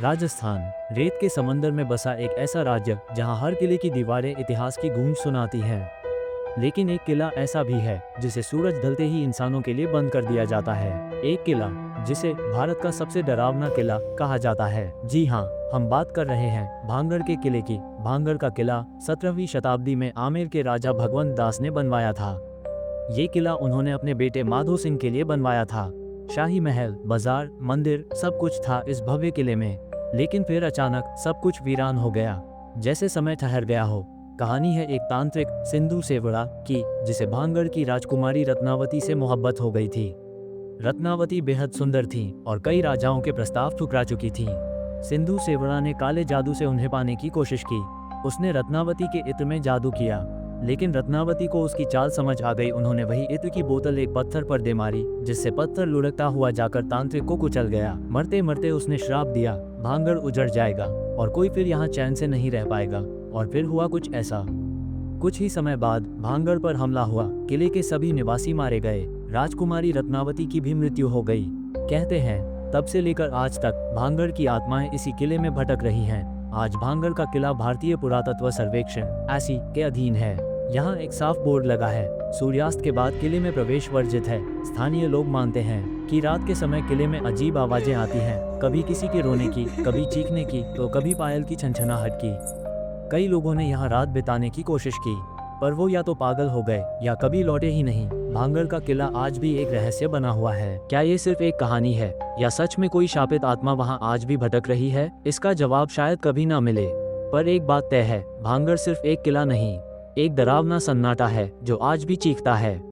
राजस्थान रेत के समंदर में बसा एक ऐसा राज्य जहां हर किले की दीवारें इतिहास की गूंज सुनाती हैं। लेकिन एक किला ऐसा भी है जिसे सूरज ढलते ही इंसानों के लिए बंद कर दिया जाता है। एक किला जिसे भारत का सबसे डरावना किला कहा जाता है। जी हाँ, हम बात कर रहे हैं भांगड़ के किले की। भांगड़ का किला 17वीं शताब्दी में आमेर के राजा भगवंत दास ने बनवाया था। ये किला उन्होंने अपने बेटे माधो सिंह के लिए बनवाया था। शाही महल, बाजार, मंदिर सब कुछ था इस भव्य किले में। लेकिन फिर अचानक सब कुछ वीरान हो गया, जैसे समय ठहर गया हो। कहानी है एक तांत्रिक सिंधु सेवड़ा की, जिसे भांगड़ की राजकुमारी रत्नावती से मोहब्बत हो गई थी। रत्नावती बेहद सुंदर थी और कई राजाओं के प्रस्ताव ठुकरा चुकी थी। सिंधु सेवड़ा ने काले जादू से उन्हें पाने की कोशिश की। उसने रत्नावती के इत्र में जादू किया, लेकिन रत्नावती को उसकी चाल समझ आ गई। उन्होंने वही इत्र की बोतल एक पत्थर पर दे मारी, जिससे पत्थर लुढ़कता हुआ जाकर तांत्रिक को कुचल गया। मरते मरते उसने श्राप दिया, भांगड़ उजड़ जाएगा और कोई फिर यहाँ चैन से नहीं रह पाएगा। और फिर हुआ कुछ ऐसा। कुछ ही समय बाद भांगड़ पर हमला हुआ, किले के सभी निवासी मारे गए, राजकुमारी रत्नावती की भी मृत्यु हो गई। कहते हैं तब से लेकर आज तक भांगड़ की आत्माएं इसी किले में भटक रही हैं। आज भांगड़ का किला भारतीय पुरातत्व सर्वेक्षण (ASI) के अधीन है। यहाँ एक साफ बोर्ड लगा है, सूर्यास्त के बाद किले में प्रवेश वर्जित है। स्थानीय लोग मानते हैं कि रात के समय किले में अजीब आवाजें आती हैं, कभी किसी के रोने की, कभी चीखने की, तो कभी पायल की छनछनाहट की। कई लोगों ने यहाँ रात बिताने की कोशिश की, पर वो या तो पागल हो गए या कभी लौटे ही नहीं। भांगड़ का किला आज भी एक रहस्य बना हुआ है। क्या ये सिर्फ एक कहानी है या सच में कोई शापित आत्मा वहाँ आज भी भटक रही है? इसका जवाब शायद कभी ना मिले। पर एक बात तय है, भांगड़ सिर्फ एक किला नहीं, एक डरावना सन्नाटा है जो आज भी चीखता है।